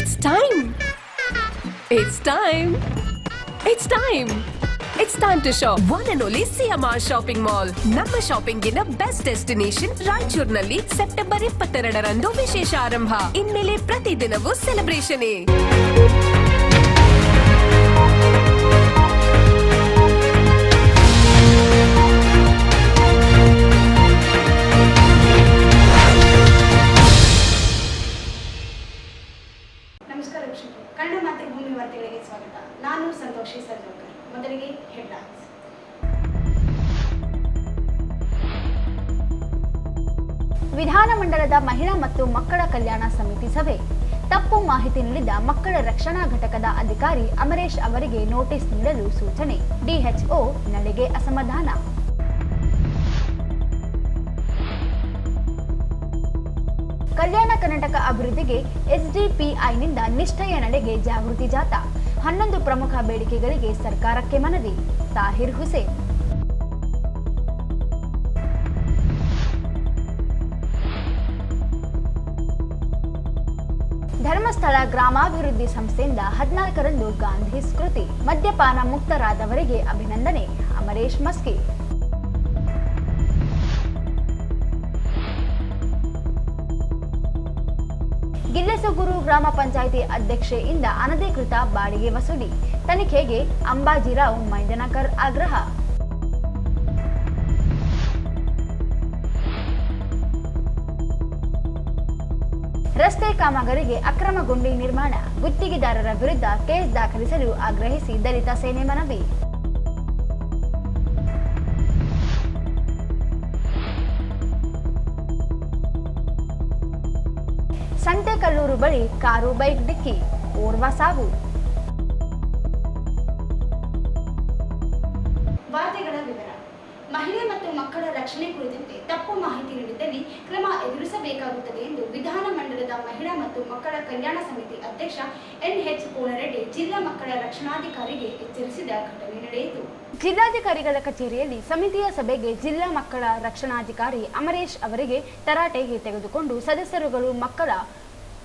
It's time. It's time. It's time. It's time to shop. One and only CMR Shopping Mall. ನಮ್ಮ shopping ನ best destination ರಾಯಚೂರಿನಲ್ಲಿ September 22ರಂದು ವಿಶೇಷ ಆರಂಭ. ಇನ್ಮೇಲೆ ಪ್ರತಿದಿನವೂ ಸೆಲೆಬ್ರೇಷನ್. ನಮಸ್ಕಾರ ವೀಕ್ಷಕರೇ, ಕನ್ನಡ ಮಾತೃಭೂಮಿ ವಾರ್ತೆಗಳಿಗೆ ಸ್ವಾಗತ. ನಾನು ಸಂತೋಷಿ ಸರ್ಜೋಕರ್. ಮೊದಲಿಗೆ ಹೆಡ್ಲೈನ್ಸ್. ವಿಧಾನಮಂಡಲದ ಮಹಿಳಾ ಮತ್ತು ಮಕ್ಕಳ ಕಲ್ಯಾಣ ಸಮಿತಿ ಸಭೆ. ತಪ್ಪು ಮಾಹಿತಿ ನೀಡಿದ ಮಕ್ಕಳ ರಕ್ಷಣಾ ಘಟಕದ ಅಧಿಕಾರಿ ಅಮರೇಶ್ ಅವರಿಗೆ ನೋಟಿಸ್ ನೀಡಲು ಸೂಚನೆ. ಡಿಎಚ್ಒ ನಡೆಗೆ ಅಸಮಾಧಾನ. ಕಲ್ಯಾಣ ಕರ್ನಾಟಕ ಅಭಿವೃದ್ಧಿಗೆ ಎಸ್ಡಿಪಿಐನಿಂದ ನಿಷ್ಠೆಯ ನಡೆಗೆ ಜಾಗೃತಿ ಜಾಥಾ. 11 ಪ್ರಮುಖ ಬೇಡಿಕೆಗಳಿಗೆ ಸರ್ಕಾರಕ್ಕೆ ಮನವಿ. ತಾಹಿರ್ ಹುಸೇನ್. ಧರ್ಮಸ್ಥಳ ಗ್ರಾಮಾಭಿವೃದ್ಧಿ ಸಂಸ್ಥೆಯಿಂದ 14ರಂದು ಗಾಂಧಿ ಸ್ಮೃತಿ. ಮದ್ಯಪಾನ ಮುಕ್ತರಾದವರಿಗೆ ಅಭಿನಂದನೆ. ಅಮರೇಶ್ ಮಸ್ಕಿ. ಗಿಲ್ಲೆಸೂಗೂರು ಗ್ರಾಮ ಪಂಚಾಯಿತಿ ಅಧ್ಯಕ್ಷೆಯಿಂದ ಅನಧಿಕೃತ ಬಾಡಿಗೆ ವಸೂಲಿ. ತನಿಖೆಗೆ ಅಂಬಾಜಿರಾವ್ ಮೈದನಕರ್ ಆಗ್ರಹ. ರಸ್ತೆ ಕಾಮಗಾರಿಗೆ ಅಕ್ರಮ ಗುಂಡಿ ನಿರ್ಮಾಣ. ಗುತ್ತಿಗೆದಾರರ ವಿರುದ್ಧ ಕೇಸ್ ದಾಖಲಿಸಲು ಆಗ್ರಹಿಸಿ ದಲಿತ ಸೇನೆ ಮನವಿ. ಸಂತೆಕಲ್ಲೂರು ಬಳಿ ಕಾರು ಬೈಕ್ ಡಿಕ್ಕಿ, ಓರ್ವ ಸಾವು. ವಾರ್ತೆಗಳ ವಿವರ. ಮಹಿಳೆ ಮತ್ತು ಮಕ್ಕಳ ರಕ್ಷಣೆ ಕುರಿತಂತೆ ತಪ್ಪು ಮಾಹಿತಿ ನೀಡಿದ್ದಲ್ಲಿ ಕ್ರಮ ಎದುರಿಸಬೇಕಾಗುತ್ತದೆ ಎಂದು ವಿಧಾನಮಂಡಲದ ಮಹಿಳಾ ಮತ್ತು ಮಕ್ಕಳ ಕಲ್ಯಾಣ ಸಮಿತಿ ಅಧ್ಯಕ್ಷ ಎನ್ಎಚ್ ಕೋನರೆಡ್ಡಿ ಜಿಲ್ಲಾ ಮಕ್ಕಳ ರಕ್ಷಣಾಧಿಕಾರಿಗೆ ಎಚ್ಚರಿಸಿದ ಘಟನೆ ನಡೆಯಿತು. ಜಿಲ್ಲಾಧಿಕಾರಿಗಳ ಕಚೇರಿಯಲ್ಲಿ ಸಮಿತಿಯ ಸಭೆಗೆ ಜಿಲ್ಲಾ ಮಕ್ಕಳ ರಕ್ಷಣಾಧಿಕಾರಿ ಅಮರೇಶ್ ಅವರಿಗೆ ತರಾಟೆಗೆ ತೆಗೆದುಕೊಂಡು ಸದಸ್ಯರುಗಳು ಮಕ್ಕಳ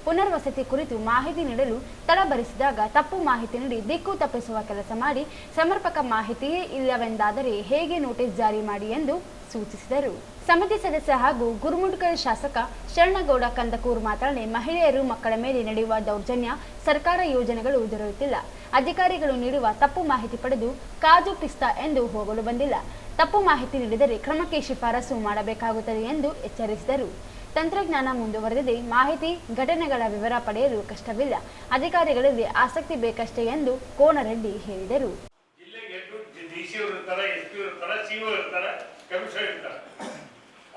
ಪುನರ್ವಸತಿ ಕುರಿತು ಮಾಹಿತಿ ನೀಡಲು ತಡಬರಿಸಿದಾಗ ತಪ್ಪು ಮಾಹಿತಿ ನೀಡಿ ದಿಕ್ಕು ತಪ್ಪಿಸುವ ಕೆಲಸ ಮಾಡಿ ಸಮರ್ಪಕ ಮಾಹಿತಿಯೇ ಇಲ್ಲವೆಂದಾದರೆ ಹೇಗೆ ನೋಟಿಸ್ ಜಾರಿ ಮಾಡಿ ಎಂದು ಸೂಚಿಸಿದರು. ಸಮಿತಿ ಸದಸ್ಯ ಹಾಗೂ ಗುರುಮುಡ್ಕಲ್ ಶಾಸಕ ಶರಣಗೌಡ ಕಂದಕೂರ್ ಮಾತನಾಡಿ, ಮಹಿಳೆಯರು ಮಕ್ಕಳ ಮೇಲೆ ನಡೆಯುವ ದೌರ್ಜನ್ಯ, ಸರ್ಕಾರ ಯೋಜನೆಗಳು ದೊರೆಯುತ್ತಿಲ್ಲ, ಅಧಿಕಾರಿಗಳು ನೀಡುವ ತಪ್ಪು ಮಾಹಿತಿ ಪಡೆದು ಕಾಜು ಪಿಸ್ತಾ ಎಂದು ಹೋಗಲು ಬಂದಿಲ್ಲ. ತಪ್ಪು ಮಾಹಿತಿ ನೀಡಿದರೆ ಕ್ರಮಕ್ಕೆ ಶಿಫಾರಸು ಮಾಡಬೇಕಾಗುತ್ತದೆ ಎಂದು ಎಚ್ಚರಿಸಿದರು. ತಂತ್ರಜ್ಞಾನ ಮುಂದುವರೆದಿದೆ, ಮಾಹಿತಿ ಘಟನೆಗಳ ವಿವರ ಪಡೆಯಲು ಕಷ್ಟವಿಲ್ಲ, ಅಧಿಕಾರಿಗಳಲ್ಲಿ ಆಸಕ್ತಿ ಬೇಕಷ್ಟೇ ಎಂದು ಕೋನರೆಡ್ಡಿ ಹೇಳಿದರು.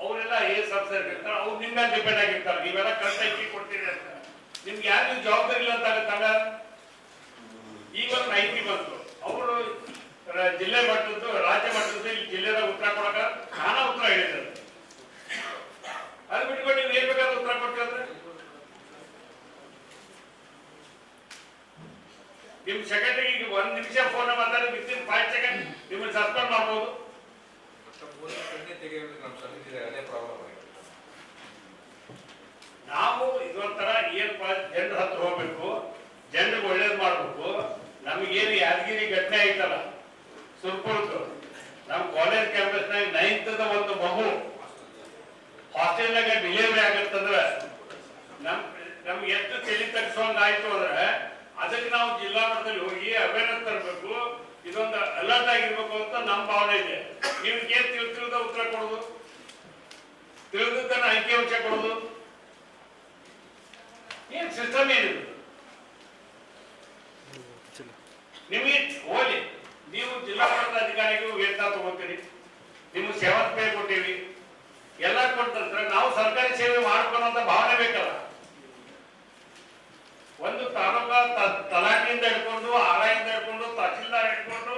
ಅವರೆಲ್ಲ ಎಸ್ ಆಫೀಸರ್ ಇರ್ತಾರೆ, ಅವ್ರು ನಿಮ್ಮ ಮೇಲೆ ಡಿಪೆಂಡ್ ಆಗಿರ್ತಾರೆ. ನೀವೆಲ್ಲ ಕರೆಕ್ಟ್ ಆಗಿ ಕೊಡ್ತೀರಿ ಅಂತ ನಿಮ್ಗೆ ಯಾರು ಜವಾಬ್ದಾರಿ ಇಲ್ಲ ಅಂತ ಆಗುತ್ತಾಗ. ಈಗ ಒಂದು ಐಟಿ ಬಂತು, ಅವರು ಜಿಲ್ಲೆ ಮಟ್ಟದ್ದು ರಾಜ್ಯ ಮಟ್ಟದ್ದು ಇಲ್ಲಿ ಜಿಲ್ಲೆದಾಗ ಉತ್ತರ ಕೊಡಕ ನಾನಾ ಉತ್ತರ ಹೇಳಿದ್ದಾರೆ. ಅದು ಬಿಟ್ಕೊಂಡು ನೀವು ಏನ್ ಬೇಕಾದ್ರೆ ಉತ್ತರ ಕೊಡ್ತೀರಂದ್ರೆ ನಿಮ್ ಸೆಕ್ರೆಟರಿಗೆ 1 ನಿಮಿಷ ಫೋನ್ ಮಾತಾಡಿ ವಿತಿನ್ 5 ಸೆಕೆಂಡ್ ನಿಮ್ಮನ್ನು ಸಸ್ಪೆಂಡ್ ಮಾಡಬಹುದು. ನಾವು ಇದೊಂಥರ ಏನಪ್ಪ, ಜನರ ಹತ್ರ ಹೋಗ್ಬೇಕು, ಜನರಿಗೆ ಒಳ್ಳೇದು ಮಾಡ್ಬೇಕು. ನಮಗೇನು ಯಾದಗಿರಿ ಘಟನೆ ಆಯ್ತಲ್ಲ ಸುರ್ಪುರದ್ದು, ನಮ್ ಕಾಲೇಜ್ ಕ್ಯಾಂಪಸ್ನಾಗ 9th ಒಂದು ಮಗು ಹಾಸ್ಟೆಲ್ನಾಗ ಡಿಲಿವರಿ ಆಗತ್ತಂದ್ರೆ ನಮ್ಗೆ ಎಷ್ಟು ತಲೆ ತಗ್ಸೋಂಗ್ ಆಯ್ತು ಅಂದ್ರೆ ಅದಕ್ಕೆ ನಾವು ಜಿಲ್ಲಾ ಮಟ್ಟದಲ್ಲಿ ಹೋಗಿ ಅವೇರ್ನೆಸ್ ತರಬೇಕು, ಇದೊಂದು ಅಲರ್ಟ್ ಆಗಿರ್ಬೇಕು ಅಂತ ನಮ್ಮ ಭಾವನೆ ಇದೆ. ನಿಮ್ಗೆ ಏನ್ ತಿಳಿದ ಉತ್ತರ ಕೊಡುದು, ತಿಳಿದನ್ನ ಅಂಕಿ ಅಂಶ ಕೊಡುದು, ಏನ್ ಸಿಸ್ಟಮ್ ಏನಿದೆ ನಿಮಗೆ ಹೋಗಿ. ನೀವು ಜಿಲ್ಲಾ ಮಟ್ಟದ ಅಧಿಕಾರಿಗೂ ವೇತನ ತಗೋತೀರಿ, ನಿಮ್ಗೆ ಸೇವಾ ಪೇ ಕೊಟ್ಟಿವಿ, ಎಲ್ಲ ಕೊಟ್ಟಂದ್ರೆ ನಾವು ಸರ್ಕಾರಿ ಸೇವೆ ಮಾಡ್ಕೊಳ್ಳೋಂತ ಭಾವನೆ ಬೇಕಲ್ಲ. ಒಂದು ತಾಲೂಕಾ ತಲಾಟಿಯಿಂದ ಹಿಡ್ಕೊಂಡು ಆರ್ಐಯಿಂದ ಹಿಡ್ಕೊಂಡು ತಹಸೀಲ್ದಾರ್ ಹಿಡ್ಕೊಂಡು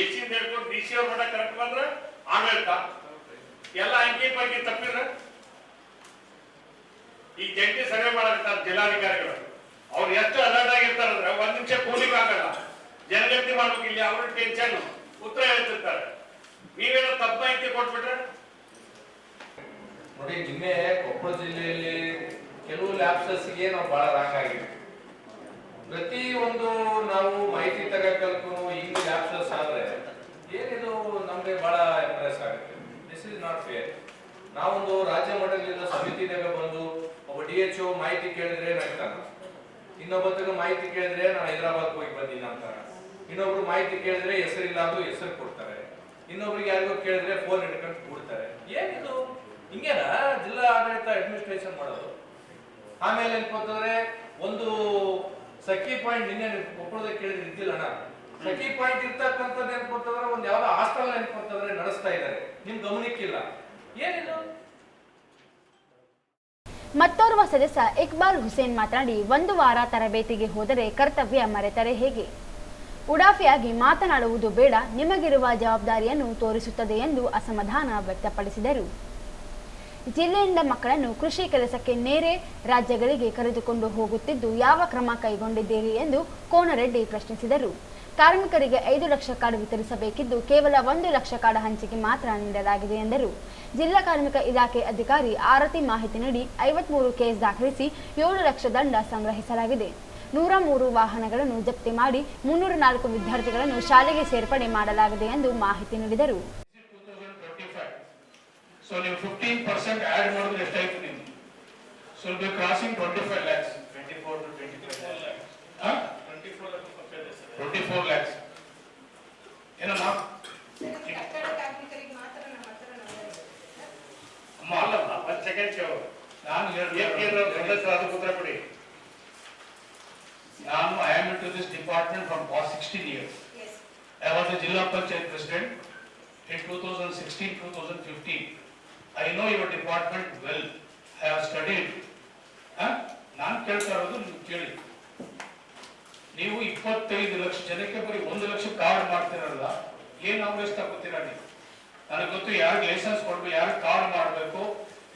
ಎಸಿಯಿಂದ ಹಿಡ್ಕೊಂಡು ಡಿಸಿ ಅವ್ರ ಮಟ್ಟ ಕರೆಕ್ಟ್ ಬಂದ್ರೆ ಆಡಳಿತ ಎಲ್ಲ ಅಂಕಿ ಪಂಕಿ ತಪ್ಪಿದ್ರೆ ಈ ಜಂಟಿ ಸರ್ವೆ ಮಾಡಾಕತ್ತಾರೆ ಜಿಲ್ಲಾಧಿಕಾರಿಗಳು. ಅವ್ರು ಎಷ್ಟು ಅಲರ್ಟ್ ಆಗಿರ್ತಾರಂದ್ರೆ 1 ನಿಮಿಷ ಕೂಲಿಗೆ ಆಗಲ್ಲ, ಜನಗಣತಿ ಮಾಡ್ಬೇಕು. ಇಲ್ಲಿ ಅವ್ರ ಟೆನ್ಷನ್ ಉತ್ತರ ಹೇಳ್ತಿರ್ತಾರೆ. ನೀವೇನೋ ತಪ್ಪು ಮಾಹಿತಿ ಕೊಟ್ಬಿಟ್ರೆ ನೋಡಿ, ನಿನ್ನೆ ಕೊಪ್ಪಳ ಜಿಲ್ಲೆಯಲ್ಲಿ ಕೆಲವು ಲ್ಯಾಬ್ಸಸ್ಗೆ ನಾವು ಬಹಳ ರಾಂಗ್ ಆಗಿದ್ವಿ. ಪ್ರತಿ ಒಂದು ನಾವು ಮಾಹಿತಿ ತಗೋಕಲ್ಕು ಹಿಂಗ್ ಲ್ಯಾಪ್ಸಸ್ ಆದ್ರೆ ಏನಿದು ನಮ್ಗೆ ಬಹಳ ಇಂಪ್ರೆಸ್ ಆಗುತ್ತೆ. This is not fair. ನಾವೊಂದು ರಾಜ್ಯ ಮಟ್ಟದಿಂದ ಸಮಿತಿನಾಗ ಬಂದು ಒಬ್ಬ DHO ಮಾಹಿತಿ ಕೇಳಿದ್ರೆ ನಗ್ತಾನ, ಇನ್ನೊಬ್ಬತ್ತಿಗೆ ಮಾಹಿತಿ ಕೇಳಿದ್ರೆ ನಾನು ಹೈದರಾಬಾದ್ ಹೋಗಿ ಬಂದಿನ ಅಂತಾರ, ಇನ್ನೊಬ್ರು ಮಾಹಿತಿ ಕೇಳಿದ್ರೆ ಹೆಸರಿಲ್ಲ ಅಂದು ಹೆಸರು ಕೊಡ್ತಾರೆ, ಇನ್ನೊಬ್ರಿಗೆ ಯಾರಿಗೋ ಕೇಳಿದ್ರೆ ಫೋನ್ ಹಿಡ್ಕೊಂಡು ಕೂಡ್ತಾರೆ. ಏನಿದು ಹಿಂಗೇನ ಜಿಲ್ಲಾ ಆಡಳಿತ ಅಡ್ಮಿನಿಸ್ಟ್ರೇಷನ್ ಮಾಡೋದು? ಆಮೇಲೆ ಏನ್ಪಂತಂದ್ರೆ ಒಂದು ಸಖಿ ಪಾಯಿಂಟ್ ನಿನ್ನೆ ಕೊಪ್ಪಳದಾಗ ಕೇಳಿದ್ರೆ ಇದ್ದಿಲ್ಲಣ್ಣ, ಸಖಿ ಪಾಯಿಂಟ್ ಇರ್ತಕ್ಕಂಥದ್ದು ಏನ್ಪಂತಂದ್ರೆ ಒಂದು ಯಾವ್ದೋ ಹಾಸ್ಟೆಲ್ ಏನ್ಪಂತಂದ್ರೆ ನಡೆಸ್ತಾ ಇದ್ದಾರೆ, ನಿಮ್ ಗಮನಕ್ಕಿಲ್ಲ. ಏನಿದು? ಮತ್ತೋರ್ವ ಸದಸ್ಯ ಇಕ್ಬಾಲ್ ಹುಸೇನ್ ಮಾತನಾಡಿ, ಒಂದು ವಾರ ತರಬೇತಿಗೆ ಹೋದರೆ ಕರ್ತವ್ಯ ಮರೆತರೆ ಹೇಗೆ? ಉಡಾಫಿಯಾಗಿ ಮಾತನಾಡುವುದು ಬೇಡ, ನಿಮಗಿರುವ ಜವಾಬ್ದಾರಿಯನ್ನು ತೋರಿಸುತ್ತದೆ ಎಂದು ಅಸಮಾಧಾನ ವ್ಯಕ್ತಪಡಿಸಿದರು. ಜಿಲ್ಲೆಯಿಂದ ಮಕ್ಕಳನ್ನು ಕೃಷಿ ಕೆಲಸಕ್ಕೆ ಬೇರೆ ರಾಜ್ಯಗಳಿಗೆ ಕರೆದುಕೊಂಡು ಹೋಗುತ್ತಿದ್ದು ಯಾವ ಕ್ರಮ ಕೈಗೊಂಡಿದ್ದೀರಿ ಎಂದು ಕೋನರೆಡ್ಡಿ ಪ್ರಶ್ನಿಸಿದರು. ಕಾರ್ಮಿಕರಿಗೆ 5 ಲಕ್ಷ ಕಾರ್ಡ್ ವಿತರಿಸಬೇಕಿದ್ದು ಕೇವಲ 1 ಲಕ್ಷ ಕಾರ್ಡ್ ಹಂಚಿಕೆ ಮಾತ್ರ ನೀಡಲಾಗಿದೆ ಎಂದರು. ಜಿಲ್ಲಾ ಕಾರ್ಮಿಕ ಇಲಾಖೆ ಅಧಿಕಾರಿ ಆರತಿ ಮಾಹಿತಿ ನೀಡಿ 53 ಕೇಸ್ ದಾಖಲಿಸಿ 7 ಲಕ್ಷ ದಂಡ ಸಂಗ್ರಹಿಸಲಾಗಿದೆ. 103 ವಾಹನಗಳನ್ನು ಜಪ್ತಿ ಮಾಡಿ 304 ವಿದ್ಯಾರ್ಥಿಗಳನ್ನು ಶಾಲೆಗೆ ಸೇರ್ಪಡೆ ಮಾಡಲಾಗಿದೆ ಎಂದು ಮಾಹಿತಿ ನೀಡಿದರು. So ನೀವು 15% ಆಡ್ ಮಾಡಿದ್ರೆ ಎಷ್ಟಾಯ್ತು ನಿಮ್ಗೆ? So you'll be crossing 25 lakhs. 24 to 25 lakhs. 24 lakhs. ಏನಮ್ಮ? ಅಮ್ಮ ಅಲ್ಲಮ್ಮ, ಒಂದು ಸೆಕೆಂಡ್ ಕೇಳು. ನಾನು ಉತ್ತರ ಕೊಡಿ. I am into this department from past 16 years. Yes. I was the Jilla Panchayat President in 2016-2015. I know your department well. I have studied. ನಾನು ಕೇಳ್ತಾ ಇರೋದು ನೀವು ಕೇಳಿ. ನೀವು 25 ಲಕ್ಷ ಜನಕ್ಕೆ ಬರೀ 1 ಲಕ್ಷ ಕಾರ್ಡ್ ಮಾಡ್ತಿರಲ್ಲ, ಏನ್ ಅವರೇಶ್ ತಗೋತೀರಾ ನೀವು? ನನಗೆ ಗೊತ್ತು ಯಾರಿಗೆ ಲೈಸೆನ್ಸ್ ಕೊಡ್ಬೇಕು, ಯಾರಿಗೆ ಕಾರ್ಡ್ ಮಾಡಬೇಕು,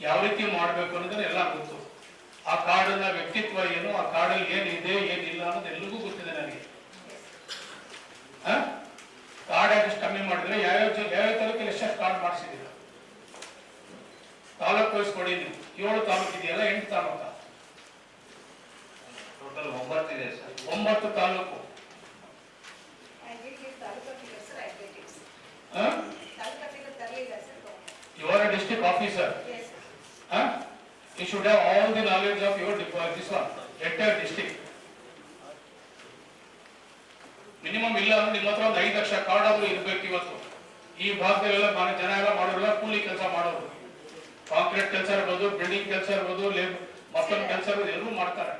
ಯಾವ ರೀತಿ ಮಾಡಬೇಕು ಅನ್ನೋದನ್ನ ಎಲ್ಲ ಗೊತ್ತು. ಆ ಕಾರ್ಡಿನ ವ್ಯಕ್ತಿತ್ವ ಏನು, ಆ ಕಾರ್ಡಲ್ಲಿ ಏನಿದೆ ಏನಿಲ್ಲ ಅನ್ನೋದು ಎಲ್ರಿಗೂ ಗೊತ್ತಿದೆ ನನಗೆ. ಕಾರ್ಡ್ ಎಷ್ಟು ಕಮ್ಮಿ ಮಾಡಿದ್ರೆ ಯಾವ್ಯಾವ ತಾಲೂಕಲ್ಲಿ ಎಷ್ಟು ಕಾರ್ಡ್ ಮಾಡಿಸಿದ್ದೀರ? ತಾಲೂಕು ವಹಿಸ್ಕೊಡಿ ನೀವು. 7 ತಾಲೂಕು ಇದೆಯಲ್ಲ, 8 ತಾಲೂಕ? ಟೋಟಲ್ 9 ಇದೆ sir. 9 taluk. You are a district officer. Yes. You should have all the knowledge of your this one, entire district. Minimum ಇಲ್ಲ ಅಂದ್ರೆ ನಿಮ್ಮ ಹತ್ರ ಒಂದು 5 ಲಕ್ಷ ಕಾರ್ಡ್ ಆದ್ರೂ ಇರ್ಬೇಕು. ಇವತ್ತು ಈ ಭಾಗದಲ್ಲೆಲ್ಲ ಜನ ಎಲ್ಲ ಮಾಡೋರೆಲ್ಲ ಕೂಲಿ ಕೆಲಸ ಮಾಡೋರು, ಕಾಂಕ್ರೀಟ್ ಕೆಲಸ ಇರ್ಬೋದು, ಬಿಲ್ಡಿಂಗ್ ಕೆಲಸ ಇರ್ಬೋದು, ಮತ್ತೊಂದು ಕೆಲಸ ಇರ್ಬೋದು, ಎಲ್ಲರೂ ಮಾಡ್ತಾರೆ.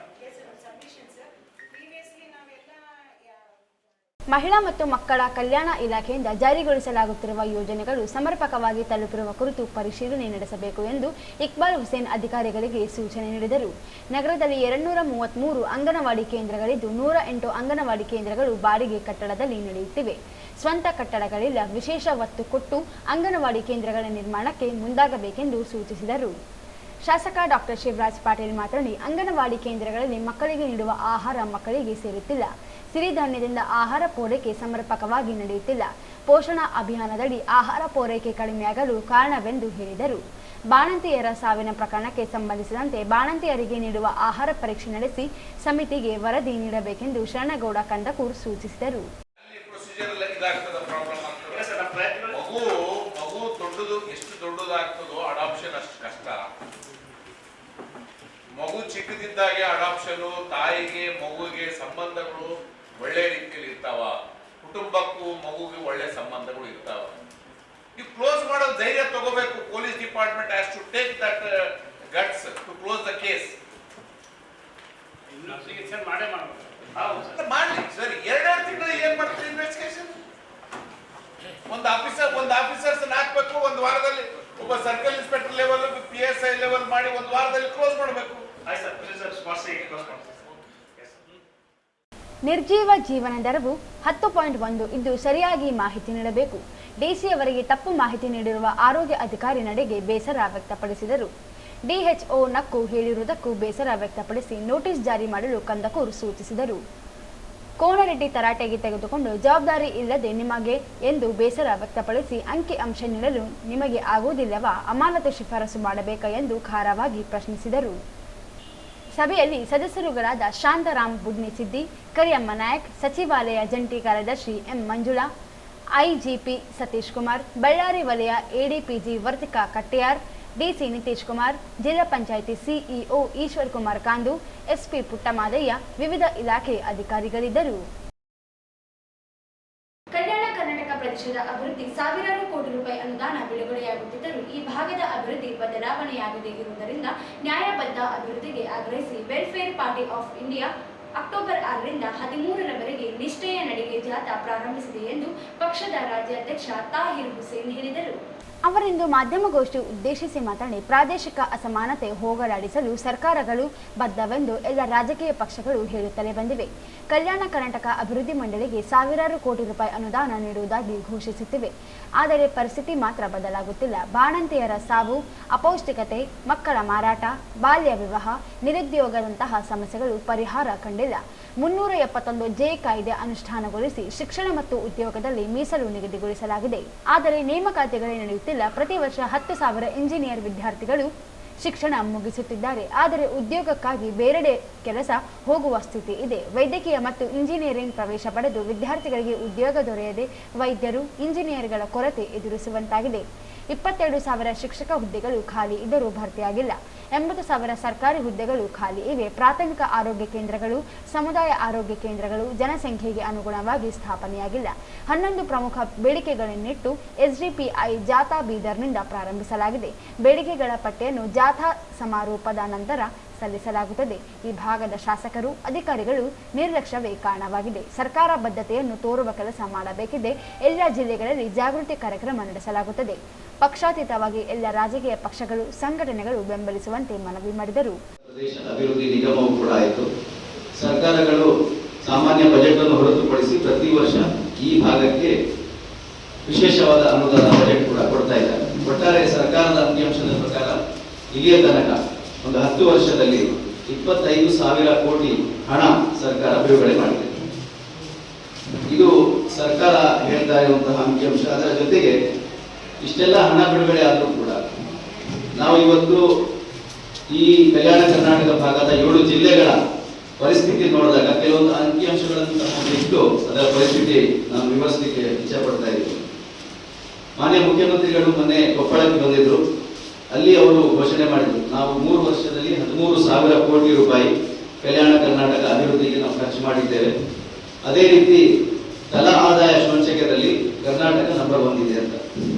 ಮಹಿಳಾ ಮತ್ತು ಮಕ್ಕಳ ಕಲ್ಯಾಣ ಇಲಾಖೆಯಿಂದ ಜಾರಿಗೊಳಿಸಲಾಗುತ್ತಿರುವ ಯೋಜನೆಗಳು ಸಮರ್ಪಕವಾಗಿ ತಲುಪಿರುವ ಕುರಿತು ಪರಿಶೀಲನೆ ನಡೆಸಬೇಕು ಎಂದು ಇಕ್ಬಾಲ್ ಹುಸೇನ್ ಅಧಿಕಾರಿಗಳಿಗೆ ಸೂಚನೆ ನೀಡಿದರು. ನಗರದಲ್ಲಿ 233 ಅಂಗನವಾಡಿ ಕೇಂದ್ರಗಳಿದ್ದು 108 ಅಂಗನವಾಡಿ ಕೇಂದ್ರಗಳು ಬಾಡಿಗೆ ಕಟ್ಟಡದಲ್ಲಿ ನಡೆಯುತ್ತಿವೆ. ಸ್ವಂತ ಕಟ್ಟಡಗಳಿಲ್ಲ. ವಿಶೇಷ ಒತ್ತು ಕೊಟ್ಟು ಅಂಗನವಾಡಿ ಕೇಂದ್ರಗಳ ನಿರ್ಮಾಣಕ್ಕೆ ಮುಂದಾಗಬೇಕೆಂದು ಸೂಚಿಸಿದರು. ಶಾಸಕ ಡಾಕ್ಟರ್ ಶಿವರಾಜ್ ಪಾಟೀಲ್ ಮಾತನಾಡಿ, ಅಂಗನವಾಡಿ ಕೇಂದ್ರಗಳಲ್ಲಿ ಮಕ್ಕಳಿಗೆ ನೀಡುವ ಆಹಾರ ಮಕ್ಕಳಿಗೆ ಸೇರುತ್ತಿಲ್ಲ. ಸಿರಿಧಾನ್ಯದಿಂದ ಆಹಾರ ಪೂರೈಕೆ ಸಮರ್ಪಕವಾಗಿ ನಡೆಯುತ್ತಿಲ್ಲ. ಪೋಷಣಾ ಅಭಿಯಾನದಡಿ ಆಹಾರ ಪೂರೈಕೆ ಕಡಿಮೆಯಾಗಲು ಕಾರಣವೆಂದು ಹೇಳಿದರು. ಬಾಣಂತಿಯರ ಸಾವಿನ ಪ್ರಕರಣಕ್ಕೆ ಸಂಬಂಧಿಸಿದಂತೆ ಬಾಣಂತಿಯರಿಗೆ ನೀಡುವ ಆಹಾರ ಪರೀಕ್ಷೆ ನಡೆಸಿ ಸಮಿತಿಗೆ ವರದಿ ನೀಡಬೇಕೆಂದು ಶರಣಗೌಡ ಕಂದಕೂರ್ ಸೂಚಿಸಿದರು. ಮಗು ದೊಡ್ಡದು ಎಷ್ಟು ದೊಡ್ಡದಾಗ್ತದೋ ಅಡಾಪ್ಷನ್ ಅಷ್ಟು ಕಷ್ಟ. ಮಗು ಚಿಕ್ಕದಿದ್ದಾಗೆ ಅಡಾಪ್ಷನ್, ತಾಯಿಗೆ ಮಗುವಿಗೆ ಸಂಬಂಧಗಳು ಒಳ್ಳೆ ರೀತಿಯಲ್ಲಿ ಇರ್ತಾವ, ಕುಟುಂಬಕ್ಕೂ ಮಗುಗೆ ಒಳ್ಳೆ ಸಂಬಂಧಗಳು ಇರ್ತಾವ. ನೀವು ಕ್ಲೋಸ್ ಮಾಡೋ ಧೈರ್ಯ ತಗೋಬೇಕು. Police department has to take that guts to close the case. Investigation ಮಾಡೇ ಮಾಡಬೇಕು. ಮಾಡ್ಲಿ ಸರಿ. 2 ತಿಂಗಳು ಏನ್ ಮಾಡ್ತಾರೆ ಇನ್ವೆಸ್ಟಿಗೇಷನ್? ಒಂದು ಆಫೀಸರ್ಸ್ ಹಾಕ್ಬೇಕು. ಒಂದು ವಾರದಲ್ಲಿ ಒಬ್ಬ circle inspector level, PSI level ಮಾಡಿ ಒಂದು ವಾರದಲ್ಲಿ ಕ್ಲೋಸ್ ಮಾಡಬೇಕು. ನಿರ್ಜೀವ ಜೀವನ ದರವು 10.1 ಇದ್ದು ಸರಿಯಾಗಿ ಮಾಹಿತಿ ನೀಡಬೇಕು. ಡಿಸಿ ಅವರಿಗೆ ತಪ್ಪು ಮಾಹಿತಿ ನೀಡಿರುವ ಆರೋಗ್ಯ ಅಧಿಕಾರಿ ನಡೆಗೆ ಬೇಸರ ವ್ಯಕ್ತಪಡಿಸಿದರು. DHO ನಕ್ಕು ಹೇಳಿರುವುದಕ್ಕೂ ಬೇಸರ ವ್ಯಕ್ತಪಡಿಸಿ ನೋಟಿಸ್ ಜಾರಿ ಮಾಡಲು ಕಂದಕೂರ್ ಸೂಚಿಸಿದರು. ಕೋನರೆಡ್ಡಿ ತರಾಟೆಗೆ ತೆಗೆದುಕೊಂಡು ಜವಾಬ್ದಾರಿ ಇಲ್ಲದೆ ನಿಮಗೆ ಎಂದು ಬೇಸರ ವ್ಯಕ್ತಪಡಿಸಿ ಅಂಕಿ ಅಂಶ ನೀಡಲು ನಿಮಗೆ ಆಗುವುದಿಲ್ಲವಾ, ಅಮಾನತು ಶಿಫಾರಸು ಮಾಡಬೇಕಾ ಎಂದು ಖಾರವಾಗಿ ಪ್ರಶ್ನಿಸಿದರು. ಸಭೆಯಲ್ಲಿ ಸದಸ್ಯರುಗಳಾದ ಶಾಂತಾರಾಮ್ ಬುಡ್ನಿಸಿದ್ದಿ, ಕರಿಯಮ್ಮ ನಾಯಕ್, ಸಚಿವಾಲಯ ಜಂಟಿ ಕಾರ್ಯದರ್ಶಿ ಎಂ ಮಂಜುಳಾ, ಐಜಿಪಿ ಸತೀಶ್ ಕುಮಾರ್, ಬಳ್ಳಾರಿ ವಲಯ ಎಡಿಪಿಜಿ ವರ್ತಿಕಾ ಕಟ್ಟಿಯಾರ್, ಡಿಸಿ ನಿತೀಶ್ ಕುಮಾರ್, ಜಿಲ್ಲಾ ಪಂಚಾಯಿತಿ ಸಿಇಒ ಈಶ್ವರ್ ಕುಮಾರ್ ಕಾಂದು, ಎಸ್ಪಿ ಪುಟ್ಟಮಾದಯ್ಯ, ವಿವಿಧ ಇಲಾಖೆ ಅಧಿಕಾರಿಗಳಿದ್ದರು. ಕಲ್ಯಾಣ ಕರ್ನಾಟಕ ಪ್ರದೇಶದ ಅಭಿವೃದ್ಧಿ ಸಾವಿರಾರು ಕೋಟಿ ರೂಪಾಯಿ ಅನುದಾನ ಬಿಡುಗಡೆಯಾಗುತ್ತಿದ್ದರೂ ಈ ಭಾಗದ ಅಭಿವೃದ್ಧಿ ಬದಲಾವಣೆಯಾಗದೇ ಇರುವುದರಿಂದ ನ್ಯಾಯಬದ್ಧ ಅಭಿವೃದ್ಧಿಗೆ ಆಗ್ರಹಿಸಿ welfare party of India October 6ರಿಂದ 13ರವರೆಗೆ ನಿಷ್ಠೆಯ ನಡಿಗೆ ಜಾಥಾ ಪ್ರಾರಂಭಿಸಿದೆ ಎಂದು ಪಕ್ಷದ ರಾಜ್ಯಾಧ್ಯಕ್ಷ ತಾಹಿರ್ ಹುಸೇನ್ ಹೇಳಿದರು. ಅವರಿಂದು ಮಾಧ್ಯಮಗೋಷ್ಠಿ ಉದ್ದೇಶಿಸಿ ಮಾತನಾಡಿ, ಪ್ರಾದೇಶಿಕ ಅಸಮಾನತೆ ಹೋಗಲಾಡಿಸಲು ಸರ್ಕಾರಗಳು ಬದ್ಧವೆಂದು ಎಲ್ಲ ರಾಜಕೀಯ ಪಕ್ಷಗಳು ಹೇಳುತ್ತಲೇ ಬಂದಿವೆ. ಕಲ್ಯಾಣ ಕರ್ನಾಟಕ ಅಭಿವೃದ್ಧಿ ಮಂಡಳಿಗೆ ಸಾವಿರಾರು ಕೋಟಿ ರೂಪಾಯಿ ಅನುದಾನ ನೀಡುವುದಾಗಿ ಘೋಷಿಸುತ್ತಿವೆ. ಆದರೆ ಪರಿಸ್ಥಿತಿ ಮಾತ್ರ ಬದಲಾಗುತ್ತಿಲ್ಲ. ಬಾಣಂತಿಯರ ಸಾವು, ಅಪೌಷ್ಟಿಕತೆ, ಮಕ್ಕಳ ಮಾರಾಟ, ಬಾಲ್ಯ ವಿವಾಹ, ನಿರುದ್ಯೋಗದಂತಹ ಸಮಸ್ಯೆಗಳು ಪರಿಹಾರ ಕಂಡಿಲ್ಲ. 371 ಜೆ ಕಾಯ್ದೆ ಅನುಷ್ಠಾನಗೊಳಿಸಿ ಶಿಕ್ಷಣ ಮತ್ತು ಉದ್ಯೋಗದಲ್ಲಿ ಮೀಸಲು ನಿಗದಿಗೊಳಿಸಲಾಗಿದೆ. ಆದರೆ ನೇಮಕಾತಿಗಳೇ ನಡೆಯುತ್ತಿಲ್ಲ. ಪ್ರತಿ ವರ್ಷ 10,000 ಇಂಜಿನಿಯರ್ ವಿದ್ಯಾರ್ಥಿಗಳು ಶಿಕ್ಷಣ ಮುಗಿಸುತ್ತಿದ್ದಾರೆ. ಆದರೆ ಉದ್ಯೋಗಕ್ಕಾಗಿ ಬೇರೆಡೆ ಕೆಲಸ ಹೋಗುವ ಸ್ಥಿತಿ ಇದೆ. ವೈದ್ಯಕೀಯ ಮತ್ತು ಇಂಜಿನಿಯರಿಂಗ್ ಪ್ರವೇಶ ಪಡೆದು ವಿದ್ಯಾರ್ಥಿಗಳಿಗೆ ಉದ್ಯೋಗ ದೊರೆಯದೆ ವೈದ್ಯರು, ಇಂಜಿನಿಯರ್ಗಳ ಕೊರತೆ ಎದುರಿಸುವಂತಾಗಿದೆ. 22,000 ಶಿಕ್ಷಕ ಹುದ್ದೆಗಳು ಖಾಲಿ ಇದ್ದರೂ ಭರ್ತಿಯಾಗಿಲ್ಲ. 80,000 ಸರ್ಕಾರಿ ಹುದ್ದೆಗಳು ಖಾಲಿ ಇವೆ. ಪ್ರಾಥಮಿಕ ಆರೋಗ್ಯ ಕೇಂದ್ರಗಳು, ಸಮುದಾಯ ಆರೋಗ್ಯ ಕೇಂದ್ರಗಳು ಜನಸಂಖ್ಯೆಗೆ ಅನುಗುಣವಾಗಿ ಸ್ಥಾಪನೆಯಾಗಿಲ್ಲ. 11 ಪ್ರಮುಖ ಬೇಡಿಕೆಗಳನ್ನಿಟ್ಟು ಎಸ್ಡಿಪಿಐ ಜಾಥಾ ಬೀದರ್ನಿಂದ ಪ್ರಾರಂಭಿಸಲಾಗಿದೆ. ಬೇಡಿಕೆಗಳ ಪಟ್ಟಿಯನ್ನು ಜಾಥಾ ಸಮಾರೋಪದ ನಂತರ ಸಲ್ಲಿಸಲಾಗುತ್ತದೆ. ಈ ಭಾಗದ ಶಾಸಕರು, ಅಧಿಕಾರಿಗಳು ನಿರ್ಲಕ್ಷ್ಯವೇ ಕಾರಣವಾಗಿದೆ. ಸರ್ಕಾರ ಬದ್ಧತೆಯನ್ನು ತೋರುವ ಕೆಲಸ ಮಾಡಬೇಕಿದೆ. ಎಲ್ಲ ಜಿಲ್ಲೆಗಳಲ್ಲಿ ಜಾಗೃತಿ ಕಾರ್ಯಕ್ರಮ ನಡೆಸಲಾಗುತ್ತದೆ. ಪಕ್ಷಾತೀತವಾಗಿ ಎಲ್ಲ ರಾಜಕೀಯ ಪಕ್ಷಗಳು, ಸಂಘಟನೆಗಳು ಬೆಂಬಲಿಸುವಂತೆ ಮನವಿ ಮಾಡಿದರು. ಪ್ರದೇಶ ಅಭಿವೃದ್ಧಿ ನಿಗಮವು ಕೂಡ ಆಯಿತು. ಸರ್ಕಾರಗಳು ಸಾಮಾನ್ಯ ಬಜೆಟ್ ಅನ್ನು ಹೊರತುಪಡಿಸಿ ಪ್ರತಿ ವರ್ಷ ಈ ಭಾಗಕ್ಕೆ ವಿಶೇಷವಾದ ಅನುದಾನ ಬಜೆಟ್ ಕೂಡ ಕೊಡ್ತಾ ಇದ್ದಾರೆ. ಒಟ್ಟಾರೆ ಸರ್ಕಾರದ ಅಂಕಿಅಂಶದ ಪ್ರಕಾರ ಇಲ್ಲಿಯ ತನಕ ಒಂದು 10 ವರ್ಷದಲ್ಲಿ 25,000 ಕೋಟಿ ಹಣ ಸರ್ಕಾರ ಬಿಡುಗಡೆ ಮಾಡಿದೆ. ಇದು ಸರ್ಕಾರ ಹೇಳ್ತಾ ಇರುವಂತಹ ಅಂಕಿಅಂಶ. ಅದರ ಜೊತೆಗೆ ಇಷ್ಟೆಲ್ಲ ಹಣ ಬಿಡುಗಡೆ ಆದರೂ ಕೂಡ ನಾವು ಇವತ್ತು ಈ ಕಲ್ಯಾಣ ಕರ್ನಾಟಕ ಭಾಗದ 7 ಜಿಲ್ಲೆಗಳ ಪರಿಸ್ಥಿತಿ ನೋಡಿದಾಗ ಕೆಲವೊಂದು ಅಂಕಿಅಂಶಗಳನ್ನು ಇಟ್ಟು ಅದರ ಪರಿಸ್ಥಿತಿ ನಾವು ವಿವರಿಸಲಿಕ್ಕೆ ಇಚ್ಛೆ ಪಡ್ತಾ ಇದ್ದೀವಿ. ಮಾನ್ಯ ಮುಖ್ಯಮಂತ್ರಿಗಳು ಮೊನ್ನೆ ಕೊಪ್ಪಳಕ್ಕೆ ಬಂದಿದ್ರು. ಅಲ್ಲಿ ಅವರು ಘೋಷಣೆ ಮಾಡಿದ್ರು, ನಾವು 3 ವರ್ಷದಲ್ಲಿ 13,000 ಕೋಟಿ ರೂಪಾಯಿ ಕಲ್ಯಾಣ ಕರ್ನಾಟಕ ಅಭಿವೃದ್ಧಿಗೆ ನಾವು ಖರ್ಚು ಮಾಡಿದ್ದೇವೆ. ಅದೇ ರೀತಿ ತಲಾ ಆದಾಯ ಶೋಷಣೆಯಲ್ಲಿ ಕರ್ನಾಟಕ ನಂಬರ್ 1 ಇದೆ ಅಂತ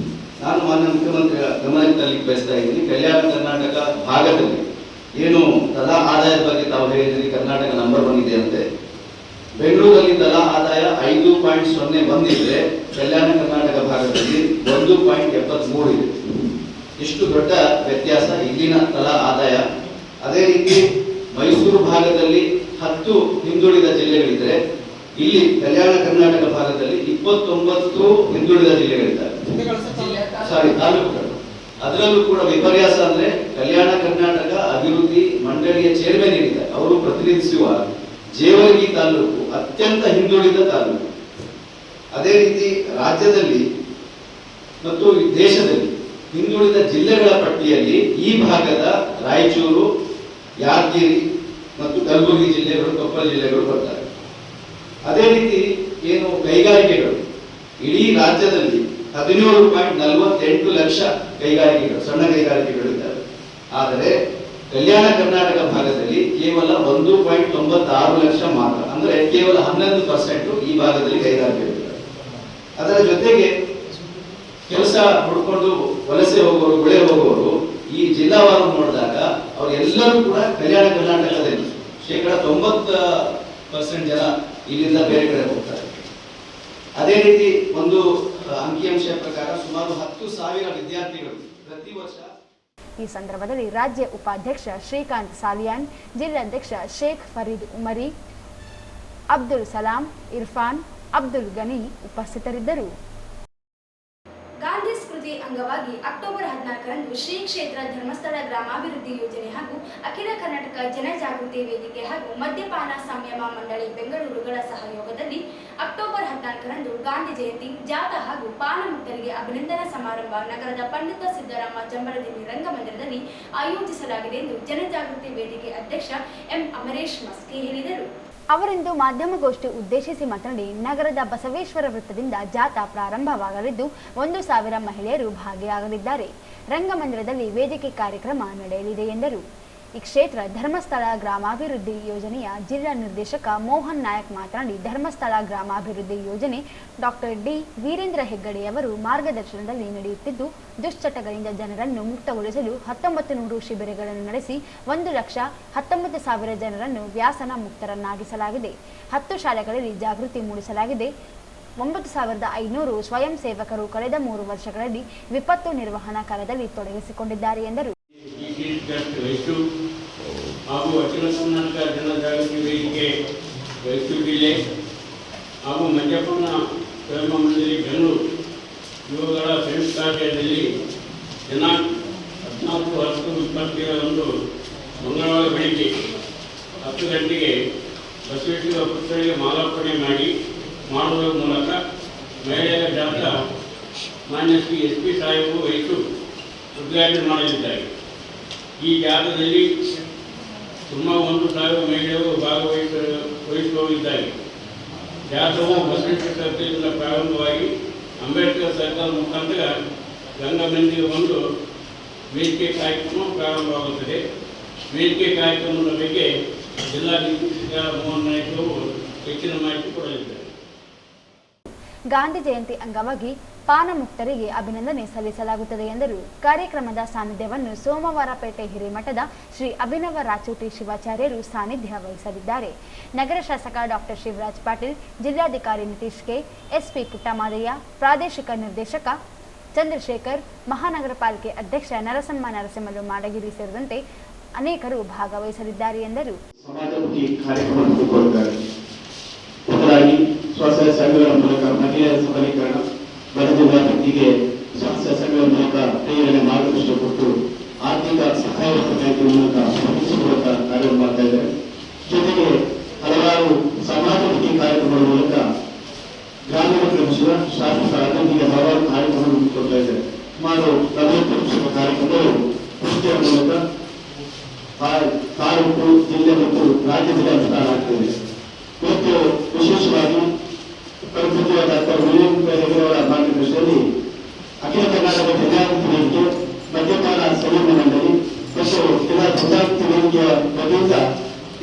ನಾನು ಮಾನ್ಯ ಮುಖ್ಯಮಂತ್ರಿಗಳ ಗಮನಕ್ಕೆ ತರಲಿಕ್ಕೆ ಬಯಸ್ತಾ ಇದ್ದೀನಿ. ಕಲ್ಯಾಣ ಕರ್ನಾಟಕ ಭಾಗದಲ್ಲಿ ಏನು ತಲಾ ಆದಾಯದ ಬಗ್ಗೆ ತಾವು ಹೇಳಿದ್ರಿ, ಕರ್ನಾಟಕ ನಂಬರ್ 1 ಇದೆ ಅಂತೆ. ಬೆಂಗಳೂರಲ್ಲಿ ತಲಾ ಆದಾಯ 5.01 ಇದ್ರೆ ಕಲ್ಯಾಣ ಕರ್ನಾಟಕ ಭಾಗದಲ್ಲಿ 1.73 ಇದೆ. ಇಷ್ಟು ದೊಡ್ಡ ವ್ಯತ್ಯಾಸ ಇಲ್ಲಿನ ತಲಾ ಆದಾಯ. ಅದೇ ರೀತಿ ಮೈಸೂರು ಭಾಗದಲ್ಲಿ 10 ಹಿಂದುಳಿದ ಜಿಲ್ಲೆಗಳಿದ್ರೆ ಇಲ್ಲಿ ಕಲ್ಯಾಣ ಕರ್ನಾಟಕ ಭಾಗದಲ್ಲಿ 29 ಹಿಂದುಳಿದ ಜಿಲ್ಲೆಗಳಿದ್ದಾರೆ, ತಾಲೂಕುಗಳು. ಅದರಲ್ಲೂ ಕೂಡ ವಿಪರ್ಯಾಸ ಅಂದ್ರೆ ಕಲ್ಯಾಣ ಕರ್ನಾಟಕ ಅಭಿವೃದ್ಧಿ ಮಂಡಳಿಯ ಚೇರ್ಮನ್ ಏನಿದ್ದಾರೆ ಅವರು ಪ್ರತಿನಿಧಿಸುವ ಜೇವರ್ಗಿ ತಾಲೂಕು ಅತ್ಯಂತ ಹಿಂದುಳಿದ ತಾಲೂಕು. ಅದೇ ರೀತಿ ರಾಜ್ಯದಲ್ಲಿ ಮತ್ತು ದೇಶದಲ್ಲಿ ಹಿಂದುಳಿದ ಜಿಲ್ಲೆಗಳ ಪಟ್ಟಿಯಲ್ಲಿ ಈ ಭಾಗದ ರಾಯಚೂರು, ಯಾದಗಿರಿ ಮತ್ತು ಕಲಬುರಗಿ ಜಿಲ್ಲೆಗಳು, ಕೊಪ್ಪಳ ಜಿಲ್ಲೆಗಳು ಬರ್ತಾರೆ. ಅದೇ ರೀತಿ ಏನು ಕೈಗಾರಿಕೆಗಳು, ಇಡೀ ರಾಜ್ಯದಲ್ಲಿ 17.48 ಲಕ್ಷ ಕೈಗಾರಿಕೆಗಳು, ಸಣ್ಣ ಕೈಗಾರಿಕೆಗಳು ಇದ್ದಾವೆ. ಆದರೆ ಕಲ್ಯಾಣ ಕರ್ನಾಟಕ ಭಾಗದಲ್ಲಿ ಕೇವಲ 1.96 ಲಕ್ಷ ಮಾತ್ರ, ಅಂದ್ರೆ ಕೇವಲ 11% ಈ ಭಾಗದಲ್ಲಿ ಕೈಗಾರಿಕೆಗಳಿದ್ದಾವೆ. ಅದರ ಜೊತೆಗೆ ಕೆಲಸ ಹುಡ್ಕೊಂಡು ವಲಸೆ ಹೋಗೋರು, ಗುಳೆ ಹೋಗೋರು ಈ ಜಿಲ್ಲಾವಾರು ನೋಡಿದಾಗ ಅವರೆಲ್ಲರೂ ಕೂಡ ಕಲ್ಯಾಣ ಕರ್ನಾಟಕದಲ್ಲಿ 90% ಜನ ಇಲ್ಲಿಂದ ಬೇರೆ ಕಡೆ ಹೋಗ್ತಾರೆ. ಅದೇ ರೀತಿ ಒಂದು ಅಂಕಿಅಂಶ ಪ್ರಕಾರ ಸುಮಾರು 10,000 ವಿದ್ಯಾರ್ಥಿಗಳು ಪ್ರತಿ ವರ್ಷ. ಈ ಸಂದರ್ಭದಲ್ಲಿ ರಾಜ್ಯ ಉಪಾಧ್ಯಕ್ಷ ಶ್ರೀಕಾಂತ್ ಸಾಲಿಯಾನ್, ಜಿಲ್ಲಾಧ್ಯಕ್ಷ ಶೇಖ್ ಫರೀದ್ ಉಮರಿ, ಅಬ್ದುಲ್ ಸಲಾಂ, ಇರ್ಫಾನ್, ಅಬ್ದುಲ್ ಗನಿ ಉಪಸ್ಥಿತರಿದ್ದರು. ಗಾಂಧಿ ಸ್ಮೃತಿ ಅಂಗವಾಗಿ ಅಕ್ಟೋಬರ್ 14ರಂದು ಶ್ರೀ ಕ್ಷೇತ್ರ ಧರ್ಮಸ್ಥಳ ಗ್ರಾಮಾಭಿವೃದ್ಧಿ ಯೋಜನೆ ಹಾಗೂ ಅಖಿಲ ಕರ್ನಾಟಕ ಜನಜಾಗೃತಿ ವೇದಿಕೆ ಹಾಗೂ ಮದ್ಯಪಾನ ಸಂಯಮ ಮಂಡಳಿ ಬೆಂಗಳೂರುಗಳ ಸಹಯೋಗದಲ್ಲಿ ಅಕ್ಟೋಬರ್ 14ರಂದು ಗಾಂಧಿ ಜಯಂತಿ ಜಾಥಾ ಹಾಗೂ ಪಾನ ಮುಕ್ತರಿಗೆ ಅಭಿನಂದನಾ ಸಮಾರಂಭ ನಗರದ ಪಂಡಿತ ಸಿದ್ದರಾಮ ಜಂಬರದಿನ್ನಿ ರಂಗಮಂದಿರದಲ್ಲಿ ಆಯೋಜಿಸಲಾಗಿದೆ ಎಂದು ಜನಜಾಗೃತಿ ವೇದಿಕೆ ಅಧ್ಯಕ್ಷ ಎಂ ಅಮರೇಶ್ ಮಸ್ಕಿ ಹೇಳಿದರು. ಅವರಿಂದು ಮಾಧ್ಯಮಗೋಷ್ಠಿ ಉದ್ದೇಶಿಸಿ ಮಾತನಾಡಿ, ನಗರದ ಬಸವೇಶ್ವರ ವೃತ್ತದಿಂದ ಜಾಥಾ ಪ್ರಾರಂಭವಾಗಲಿದ್ದು 1,000 ಮಹಿಳೆಯರು ಭಾಗಿಯಾಗಲಿದ್ದಾರೆ. ರಂಗಮಂದಿರದಲ್ಲಿ ವೇದಿಕೆ ಕಾರ್ಯಕ್ರಮ ನಡೆಯಲಿದೆ ಎಂದರು. ಈ ಕ್ಷೇತ್ರ ಧರ್ಮಸ್ಥಳ ಗ್ರಾಮಾಭಿವೃದ್ಧಿ ಯೋಜನೆಯ ಜಿಲ್ಲಾ ನಿರ್ದೇಶಕ ಮೋಹನ್ ನಾಯಕ್ ಮಾತನಾಡಿ, ಧರ್ಮಸ್ಥಳ ಗ್ರಾಮಾಭಿವೃದ್ಧಿ ಯೋಜನೆ ಡಾಕ್ಟರ್ ಡಿ ವೀರೇಂದ್ರ ಹೆಗ್ಗಡೆಯವರು ಮಾರ್ಗದರ್ಶನದಲ್ಲಿ ನಡೆಯುತ್ತಿದ್ದು, ದುಶ್ಚಟಗಳಿಂದ ಜನರನ್ನು ಮುಕ್ತಗೊಳಿಸಲು 1900 ಶಿಬಿರಗಳನ್ನು ನಡೆಸಿ 1,19,000 ಜನರನ್ನು ವ್ಯಾಸನ ಮುಕ್ತರನ್ನಾಗಿಸಲಾಗಿದೆ. 10 ಶಾಲೆಗಳಲ್ಲಿ ಜಾಗೃತಿ ಮೂಡಿಸಲಾಗಿದೆ. 9,500 ಸ್ವಯಂ ಸೇವಕರು ಕಳೆದ 3 ವರ್ಷಗಳಲ್ಲಿ ವಿಪತ್ತು ನಿರ್ವಹಣಾ ಕಾರ್ಯದಲ್ಲಿ ತೊಡಗಿಸಿಕೊಂಡಿದ್ದಾರೆ ಎಂದರು. ಹಾಗೂ ಅಖಿಲ ಕರ್ನಾಟಕ ಜನಜಾಗೃತಿ ವೇದಿಕೆ ಮೈಸೂರು ಜಿಲ್ಲೆ ಹಾಗೂ ಮದ್ಯಪಾನ ಸಂಯಮ ಮಂಡಳಿ ಬೆಂಗಳೂರು ಇವುಗಳ ಸಂಯುಕ್ತಾಶ್ರಯದಲ್ಲಿ ದಿನಾಂಕ 14/10/2022 ಮಂಗಳವಾರ ಬೆಳಿಗ್ಗೆ 10 ಗಂಟೆಗೆ ಬಸವೇಶ್ವರ ಪುತ್ಥಳಿಗೆ ಮಾಲಾರ್ಪಣೆ ಮಾಡುವ ಮೂಲಕ ಮಹಿಳೆಯರ ಜಾಥಾ ಮಾನ್ಯ ಶ್ರೀ SP ಸಾಹೇಬರು ಮೈಸೂರು ಉದ್ಘಾಟನೆ ಮಾಡಲಿದ್ದಾರೆ. ಈ ಜಾಥಾದಲ್ಲಿ ಸುಮಾರು 1,000 ಮಹಿಳೆಯರು ಭಾಗವಹಿಸುವವರಿದ್ದಾರೆ. ಜಾಥಾವು ಬಸವೇಶ್ವರ ಸರ್ಕಲ್ನಿಂದ ಪ್ರಾರಂಭವಾಗಿ ಅಂಬೇಡ್ಕರ್ ಸರ್ಕಲ್ ಮುಖಾಂತರ ರಂಗಮಂದಿರ ಬಂದು ವೇದಿಕೆ ಕಾರ್ಯಕ್ರಮ ಪ್ರಾರಂಭವಾಗುತ್ತದೆ. ವೇದಿಕೆ ಕಾರ್ಯಕ್ರಮದ ಬಗ್ಗೆ ಜಿಲ್ಲಾ ನಿರ್ದೇಶಕ ಮೋಹನ್ ನಾಯಕ್ ಅವರು ಹೆಚ್ಚಿನ ಮಾಹಿತಿ ಕೊಡಲಿದ್ದಾರೆ. ಗಾಂಧಿ ಜಯಂತಿ ಅಂಗವಾಗಿ ಪಾನ ಮುಕ್ತರಿಗೆ ಅಭಿನಂದನೆ ಸಲ್ಲಿಸಲಾಗುತ್ತದೆ ಎಂದರು. ಕಾರ್ಯಕ್ರಮದ ಸಾನ್ನಿಧ್ಯವನ್ನು ಸೋಮವಾರಪೇಟೆ ಹಿರೇಮಠದ ಶ್ರೀ ಅಭಿನವ ರಾಚೋಟಿ ಶಿವಾಚಾರ್ಯರು ಸಾನ್ನಿಧ್ಯ ವಹಿಸಲಿದ್ದಾರೆ. ನಗರ ಶಾಸಕ ಡಾಕ್ಟರ್ ಶಿವರಾಜ್ ಪಾಟೀಲ್, ಜಿಲ್ಲಾಧಿಕಾರಿ ನಿತೀಶ್ ಕೆ, SP ಪುಟ್ಟಮಾದಯ್ಯ, ಪ್ರಾದೇಶಿಕ ನಿರ್ದೇಶಕ ಚಂದ್ರಶೇಖರ್, ಮಹಾನಗರ ಪಾಲಿಕೆ ಅಧ್ಯಕ್ಷ ನರಸಿಂಹಲು ಮಾಡಗಿರಿ ಸೇರಿದಂತೆ ಅನೇಕರು ಭಾಗವಹಿಸಲಿದ್ದಾರೆ ಎಂದರು. ಸ್ವಸಹಾಯ ಸಂಘಗಳ ಮೂಲಕ ಮಹಿಳೆಯರ ಸಬಲೀಕರಣ, ಬಡ ಜನರಿಗೆ ಸ್ವಸಹಾಯ ಸಂಘಗಳ ಮೂಲಕ ಪ್ರೇರಣೆ ಮಾರ್ಗದರ್ಶನ ಕೊಟ್ಟು ಆರ್ಥಿಕ ಸಹಾಯ ಮೂಲಕ ಕಾರ್ಯವನ್ನು ಮಾಡ್ತಾ ಇದ್ದಾರೆ. ಜೊತೆಗೆ ಹಲವಾರು ಸಮಾಜಮುಖಿ ಕಾರ್ಯಕ್ರಮಗಳ ಮೂಲಕ ಗ್ರಾಮೀಣ ಪ್ರದೇಶದ ಶಾಶ್ವತ ಅಭಿವೃದ್ಧಿಗೆ ಹಲವಾರು ಕಾರ್ಯಕ್ರಮಗಳನ್ನು ಕೊಡ್ತಾ ಇದ್ದಾರೆ. ಸುಮಾರು 40 ಕಾರ್ಯಕ್ರಮಗಳು ಕೃಷಿಯ ಮೂಲಕ ತಾಲೂಕು, ಜಿಲ್ಲೆ ಮತ್ತು ರಾಜ್ಯದಲ್ಲಿ ಅನುಷ್ಠಾನ ಆಗ್ತಿದೆ. ಇವತ್ತು ವಿಶೇಷವಾಗಿ ಡಾಕ್ಟರ್ ವೀರೇಂದ್ರ ಹೆಗ್ಗಡೆಯವರ ಮಾರ್ಗದರ್ಶನದಲ್ಲಿ ಅಖಿಲ ಕರ್ನಾಟಕ ಜನಜಾಗೃತಿ ವೇದಿಕೆ, ಮದ್ಯಪಾನ ಸಂಯಮ ಮಂಡಳಿ ಮತ್ತು ಜಿಲ್ಲಾ ಜನಜಾಗೃತಿ ವೇದಿಕೆಯ ವತಿಯಿಂದ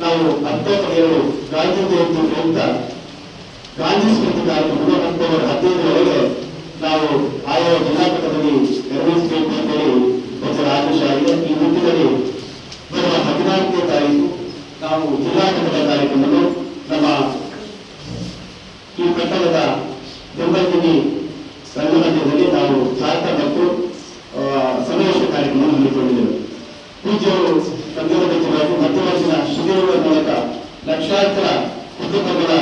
ನಾವು ಅಕ್ಟೋಬರ್ 2 ಗಾಂಧಿ ಜಯಂತಿ ಪ್ರಯುಕ್ತ ಗಾಂಧಿ ಸ್ಮೃತಿ ಕಾರ್ಯಕ್ರಮವನ್ನು ಅಕ್ಟೋಬರ್ 15ರವರೆಗೆ ನಾವು ಆಯಾ ಜಿಲ್ಲಾ ಮಟ್ಟದಲ್ಲಿ ನೆರವೇರಿಸಬೇಕು ಅಂತೇಳಿ ಒಂದು ಆದೇಶ ಆಗಿದೆ. ಈ ನಿಟ್ಟಿನಲ್ಲಿ ಬರುವ 14ನೇ ತಾರೀಕು ನಾವು ಜಿಲ್ಲಾ ಮಟ್ಟದ ಕಾರ್ಯಕ್ರಮವನ್ನು ನಮ್ಮ ಈ ಪಟ್ಟಣದ ಜಂಬರದಿನ್ನಿ ರಂಗಮಂದಿರದಲ್ಲಿ ನಾವು ಜಾಥಾ ಮತ್ತು ಸಮಾವೇಶ ಕಾರ್ಯಕ್ರಮ ಹಮ್ಮಿಕೊಂಡಿದ್ದೆವು. ಪೂಜ್ಯರು ಸಂದರ್ಭವಾಗಿ ಮಧ್ಯವರ್ತಿನ ಶಿಬಿರಗಳ ಮೂಲಕ ಲಕ್ಷಾಂತರ ಕುಟುಂಬಗಳ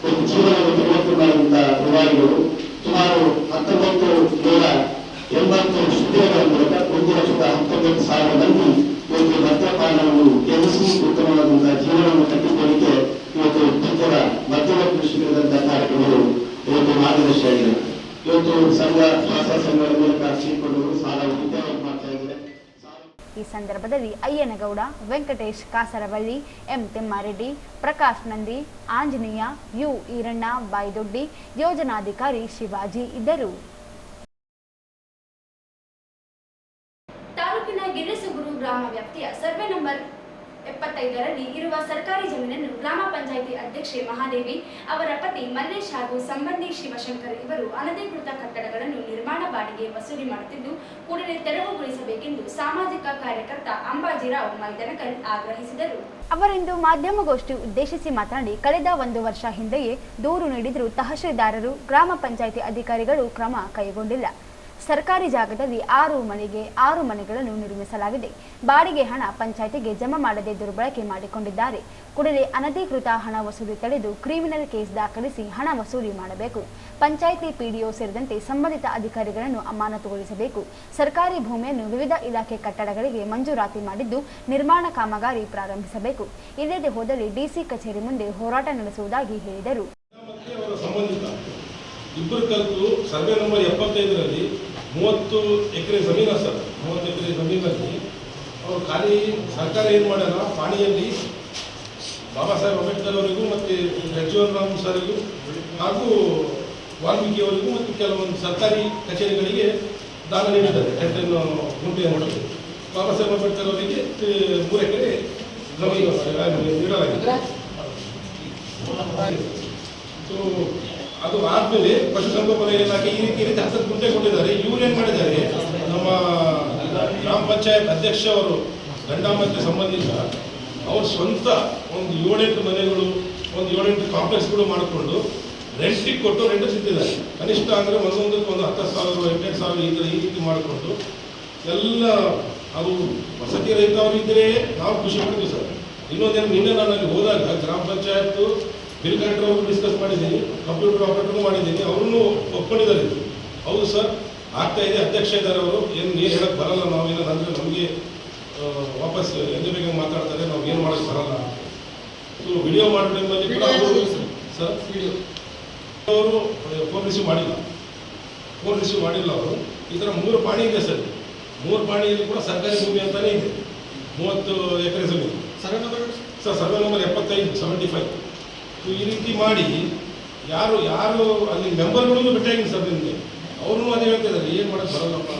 ಒಂದು ಜೀವನವನ್ನು ಪರಿವರ್ತನೆ ಮಾಡುವಂತಹ ರೂವಾರಿಗಳು ಸುಮಾರು 1980 ಶಿಬಿರಗಳ ಮೂಲಕ 1,19,000 ಮಂದಿ ಇವತ್ತು ಮದ್ಯಪಾನವನ್ನು ತ್ಯಜಿಸಿ ಉತ್ತಮವಾದಂತಹ ಜೀವನವನ್ನು ಕಟ್ಟಿಕೊಳ್ಳಲಿಕ್ಕೆ ಇವತ್ತು ಪೂಜ್ಯರ ಮಧ್ಯವರ್ತಿ ಶಿಬಿರದಂತಹ ಕಾರ್ಯಕ್ರಮಗಳು ಇವತ್ತು ಮಾರ್ಗದರ್ಶಿಯಾಗಿದೆ. ಇವತ್ತು ಸಂಘ ಸ್ವಸಹಾಯ ಸಂಘಗಳ ಮೂಲಕ ಸೇರಿಕೊಂಡವರು ಸಾಲ ಉಳಿತಾಯ ಮಾಡ್ತಾ ಇದ್ದಾರೆ. ಈ ಸಂದರ್ಭದಲ್ಲಿ ಅಯ್ಯನಗೌಡ, ವೆಂಕಟೇಶ್ ಕಾಸರವಳ್ಳಿ, ಎಂ ತಿಮ್ಮಾರೆಡ್ಡಿ, ಪ್ರಕಾಶ್ ನಂದಿ, ಆಂಜನೇಯ, ಯು ಈರಣ್ಣ, ಬಾಯ್ದೊಡ್ಡಿ, ಯೋಜನಾಧಿಕಾರಿ ಶಿವಾಜಿ ಇದ್ದರು. ತಾಲೂಕಿನ ಗಿರಿಸುಗುರು ಗ್ರಾಮ ವ್ಯಾಪ್ತಿಯ ಸರ್ವೆ ನಂಬರ್ 75ರಲ್ಲಿ ಇರುವ ಸರ್ಕಾರಿ ಜಮೀನನ್ನು ಗ್ರಾಮ ಪಂಚಾಯಿತಿ ಅಧ್ಯಕ್ಷೆ ಮಹಾದೇವಿ, ಅವರ ಪತಿ ಮಲ್ಲೇಶ್ ಹಾಗೂ ಸಂಬಂಧಿ ಶಿವಶಂಕರ್ ಇವರು ಅನಧಿಕೃತ ಕಟ್ಟಡಗಳನ್ನು ನಿರ್ಮಾಣ ಬಾಡಿಗೆ ವಸೂಲಿ ಮಾಡುತ್ತಿದ್ದು ಕೂಡಲೇ ತೆರವುಗೊಳಿಸಬೇಕೆಂದು ಸಾಮಾಜಿಕ ಕಾರ್ಯಕರ್ತ ಅಂಬಾಜಿರಾವ್ ಮೈದನಕಲ್ ಆಗ್ರಹಿಸಿದರು. ಅವರಿಂದು ಮಾಧ್ಯಮಗೋಷ್ಠಿ ಉದ್ದೇಶಿಸಿ ಮಾತನಾಡಿ, ಕಳೆದ 1 ವರ್ಷ ಹಿಂದೆಯೇ ದೂರು ನೀಡಿದರೂ ತಹಶೀಲ್ದಾರರು, ಗ್ರಾಮ ಪಂಚಾಯಿತಿ ಅಧಿಕಾರಿಗಳು ಕ್ರಮ ಕೈಗೊಂಡಿಲ್ಲ. ಸರ್ಕಾರಿ ಜಾಗದಲ್ಲಿ 6 ಮನೆಗಳನ್ನು ನಿರ್ಮಿಸಲಾಗಿದೆ. ಬಾಡಿಗೆ ಹಣ ಪಂಚಾಯಿತಿಗೆ ಜಮಾ ಮಾಡದೆ ದುರ್ಬಳಕೆ ಮಾಡಿಕೊಂಡಿದ್ದಾರೆ. ಕೂಡಲೇ ಅನಧಿಕೃತ ಹಣ ವಸೂಲಿ ತಡೆದು ಕ್ರಿಮಿನಲ್ ಕೇಸ್ ದಾಖಲಿಸಿ ಹಣ ವಸೂಲಿ ಮಾಡಬೇಕು. ಪಂಚಾಯಿತಿ ಪಿಡಿಒ ಸೇರಿದಂತೆ ಸಂಬಂಧಿತ ಅಧಿಕಾರಿಗಳನ್ನು ಅಮಾನತುಗೊಳಿಸಬೇಕು. ಸರ್ಕಾರಿ ಭೂಮಿಯನ್ನು ವಿವಿಧ ಇಲಾಖೆ ಕಟ್ಟಡಗಳಿಗೆ ಮಂಜೂರಾತಿ ಮಾಡಿದ್ದು ನಿರ್ಮಾಣ ಕಾಮಗಾರಿ ಪ್ರಾರಂಭಿಸಬೇಕು. ಇಲ್ಲದೆ ಹೋದಲ್ಲಿ ಡಿಸಿ ಕಚೇರಿ ಮುಂದೆ ಹೋರಾಟ ನಡೆಸುವುದಾಗಿ ಹೇಳಿದರು. ಇಬ್ಬರು ಕಲಿತು ಸರ್ವೆ ನಂಬರ್ 75ರಲ್ಲಿ 30 ಎಕರೆ ಜಮೀನು ಸರ್. 30 ಎಕರೆ ಜಮೀನಲ್ಲಿ ಅವರು ಖಾಲಿ ಸರ್ಕಾರ ಏನು ಮಾಡ್ಯಾರ, ಪಾಣಿಯಲ್ಲಿ ಬಾಬಾ ಸಾಹೇಬ್ ಅಂಬೇಡ್ಕರ್ ಅವರಿಗೂ ಮತ್ತು ಪ್ರಜ್ವಲ್ ರಾಮ್ ಸರ್ಗೂ ಹಾಗೂ ವಾಲ್ಮೀಕಿ ಅವರಿಗೂ ಮತ್ತು ಕೆಲವೊಂದು ಸರ್ಕಾರಿ ಕಚೇರಿಗಳಿಗೆ ದಾನ ನೀಡಿದ್ದಾರೆ. 10 ಗುಂಟೆ ನೋಡಿದೆ. ಬಾಬಾ ಸಾಹೇಬ್ ಅಂಬೇಡ್ಕರ್ ಅವರಿಗೆ 3 ಎಕರೆ ಜಮೀನು ನೀಡಲಾಗಿದೆ. ಸೊ ಅದು ಆದಮೇಲೆ ಪಶುಸಂಗೋಪನಾ ಇಲಾಖೆ ಈ ರೀತಿ 10 ಗುಂಟೆ ಕೊಟ್ಟಿದ್ದಾರೆ. ಇವ್ರು ಏನು ಮಾಡಿದ್ದಾರೆ, ನಮ್ಮ ಗ್ರಾಮ ಪಂಚಾಯತ್ ಅಧ್ಯಕ್ಷ ಅವರು ಗಂಡಾಮಕ್ಕೆ ಸಂಬಂಧಿತ ಅವ್ರ ಸ್ವಂತ ಒಂದು 7-8 ಮನೆಗಳು, ಒಂದು 7-8 ಕಾಂಪ್ಲೆಕ್ಸ್ಗಳು ಮಾಡಿಕೊಂಡು ರೆಂಟಿಗೆ ಕೊಟ್ಟು ರೆಂಟ್ ಸಿಗ್ತಿದ್ದಾರೆ. ಕನಿಷ್ಠ ಅಂದರೆ ಒಂದೊಂದಕ್ಕೆ ಒಂದು 10,000 8,000 ಈ ರೀತಿ ಮಾಡಿಕೊಂಡು ಎಲ್ಲ ಅದು ವಸತಿ ರಹಿತವರು ಇದ್ದರೆ ನಾವು ಖುಷಿ ಪಡ್ತೀವಿ ಸರ್. ಇನ್ನೊಂದೇನು, ನಿನ್ನೆ ನಾನು ಅಲ್ಲಿ ಹೋದಾಗ ಗ್ರಾಮ ಪಂಚಾಯತ್ ಬಿಲ್ ಕಲೆಕ್ಟರ್ ಅವರು ಡಿಸ್ಕಸ್ ಮಾಡಿದ್ದೀನಿ, ಕಂಪ್ಯೂಟರ್ ಆಪರೇಟರ್ಗೂ ಮಾಡಿದ್ದೀನಿ, ಅವ್ರನ್ನೂ ಒಪ್ಕೊಂಡಿದ್ದಾರೆ. ಹೌದು ಸರ್ ಆಗ್ತಾ ಇದೆ, ಅಧ್ಯಕ್ಷ ಇದ್ದಾರೆ ಅವರು, ಏನು ಹೇಳಕ್ಕೆ ಬರಲ್ಲ, ನಾವು ಏನಂದರೆ ನಮಗೆ ವಾಪಸ್ ಎಂದ ಬೇಗ ಮಾತಾಡ್ತಾರೆ, ನಾವು ಏನು ಮಾಡೋಕ್ಕೆ ಬರಲ್ಲ. ಸೊ ವಿಡಿಯೋ ಮಾಡೋ ಟೈಮಲ್ಲಿ ಕೂಡ ಅವರು ಸರ್ ಅವರು ಫೋನ್ ರಿಸೀವ್ ಮಾಡಿಲ್ಲ ಅವರು. ಈ ಥರ 3 ಪಾಣಿ ಇದೆ ಸರ್. 3 ಪಾಣಿಯಲ್ಲಿ ಕೂಡ ಸರ್ಕಾರಿ ಭೂಮಿ ಅಂತಲೇ ಇದೆ. 30 ಎಕರೆ ಜಮೀನು ಸರ್ವೆ ನಂಬರ್ 75-75. ಈ ರೀತಿ ಮಾಡಿ ಯಾರು ಅಲ್ಲಿ ಮೆಂಬರ್ಗಳಿಗೂ ಭೇಟಿಯಾಗಿಲ್ಲ ಸರ್. ನಿಮಗೆ ಅವ್ರೂ ಅದೇ ಹೇಳ್ತಾ ಇದ್ದಾರೆ, ಏನು ಮಾಡೋಕ್ಕೆ ಬರಲ್ಲಪ್ಪ,